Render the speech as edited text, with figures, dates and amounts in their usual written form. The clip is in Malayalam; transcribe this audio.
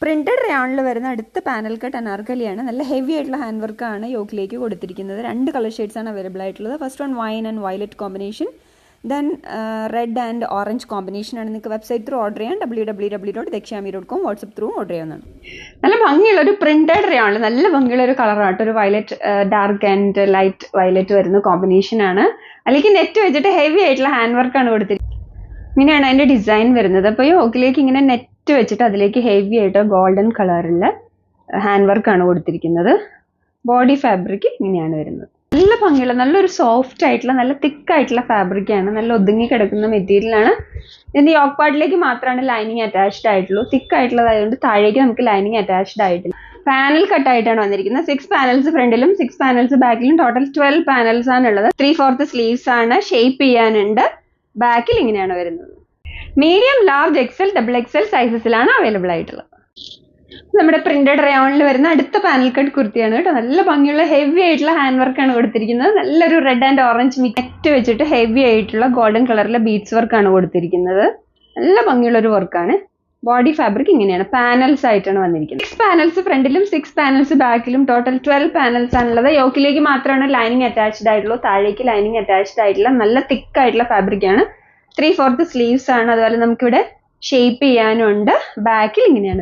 പ്രിന്റഡ് റയോണിൽ വരുന്ന അടുത്ത പാനൽ കട്ട് അനാർക്കലിയാണ്. നല്ല ഹെവി ആയിട്ടുള്ള ഹാൻഡ് വർക്കാണ് യോക്കിലേക്ക് കൊടുത്തിരിക്കുന്നത്. 2 കളർ ഷെയ്ഡ്സ് ആണ് അവൈലബിൾ ആയിട്ടുള്ളത്. First one wine and violet combination, then red and orange combination ആണ്. നിങ്ങൾക്ക് വെബ്സൈറ്റ് ത്രൂ ഓർഡർ ചെയ്യാം. www.dekshami.com, വാട്സപ്പ് ത്രൂ ഓർഡർ ചെയ്യാവുന്നതാണ്. നല്ല ഭംഗിയുള്ള ഒരു പ്രിന്റഡ് റയോണിൽ നല്ല ഭംഗിയുള്ള ഒരു കളറാണ്. ഒരു violet, dark and light violet വരുന്ന കോമ്പിനേഷൻ ആണ്. അല്ലെങ്കിൽ നെറ്റ് വെച്ചിട്ട് ഹെവി ആയിട്ടുള്ള ഹാൻഡ് വർക്കാണ് കൊടുത്തിരിക്കുന്നത്. ഇങ്ങനെയാണ് അതിന്റെ ഡിസൈൻ വരുന്നത്. അപ്പോൾ യോക്കിലേക്ക് ഇങ്ങനെ നെറ്റ് വെച്ചിട്ട് അതിലേക്ക് ഹെവി ആയിട്ട് ഗോൾഡൻ കളറിൽ ഹാൻഡ് വർക്കാണ് കൊടുത്തിരിക്കുന്നത്. ബോഡി ഫാബ്രിക് ഇങ്ങനെയാണ് വരുന്നത്. നല്ല ഭംഗിയുള്ള നല്ലൊരു സോഫ്റ്റ് ആയിട്ടുള്ള നല്ല തിക്കായിട്ടുള്ള ഫാബ്രിക്കാണ്. നല്ല ഒതുങ്ങി കിടക്കുന്ന മെറ്റീരിയലാണ്. ഇതിന്റെ യോക്ക് പാർട്ടിലേക്ക് മാത്രമാണ് ലൈനിങ് അറ്റാച്ച്ഡ് ആയിട്ടുള്ളൂ. തിക്കായിട്ടുള്ളതായതുകൊണ്ട് താഴേക്ക് നമുക്ക് ലൈനിങ് അറ്റാച്ച്ഡ് ആയിട്ടില്ല. പാനൽ കട്ടായിട്ടാണ് വന്നിരിക്കുന്നത്. 6 പാനൽസ് ഫ്രണ്ടിലും 6 പാനൽസ് ബാക്കിലും, ടോട്ടൽ 12 പാനൽസ് ആണ് ഉള്ളത്. 3/4 സ്ലീവ്സ് ആണ്. ഷേപ്പ് ചെയ്യാനുണ്ട്. ബാക്കിൽ ഇങ്ങനെയാണ് വരുന്നത്. Medium, large, XL, double XL സൈസസിലാണ് അവൈലബിൾ ആയിട്ടുള്ളത്. നമ്മുടെ പ്രിന്റഡ് റയോണിൽ വരുന്ന അടുത്ത പാനൽ കട്ട് കുർത്തിയാണ് കേട്ടോ. നല്ല ഭംഗിയുള്ള ഹെവി ആയിട്ടുള്ള ഹാൻഡ് വർക്കാണ് കൊടുത്തിരിക്കുന്നത്. നല്ലൊരു റെഡ് ആൻഡ് ഓറഞ്ച് മിക്സ് വെച്ചിട്ട് ഹെവി ആയിട്ടുള്ള ഗോൾഡൻ കളറിലെ ബീഡ്സ് വർക്കാണ് കൊടുത്തിരിക്കുന്നത്. നല്ല ഭംഗിയുള്ള ഒരു വർക്കാണ്. ബോഡി ഫാബ്രിക് ഇങ്ങനെയാണ്. പാനൽസ് ആയിട്ടാണ് വന്നിരിക്കുന്നത്. 6 പാനൽസ് ഫ്രണ്ടിലും 6 പാനൽസ് ബാക്കിലും, ടോട്ടൽ 12 പാനൽസ് ആണുള്ളത്. യോക്കിലേക്ക് മാത്രമാണ് ലൈനിങ് അറ്റാച്ച്ഡ് ആയിട്ടുള്ളൂ. താഴേക്ക് ലൈനിങ് അറ്റാച്ച്ഡ് ആയിട്ടുള്ള നല്ല തിക്ക് ആയിട്ടുള്ള ഫാബ്രിക് ആണ്. 3/4 സ്ലീവ്സ് ആണ്. അതുപോലെ നമുക്കിവിടെ ഷേപ്പ് ചെയ്യാനും ഉണ്ട്. ബാക്കിൽ ഇങ്ങനെയാണ്.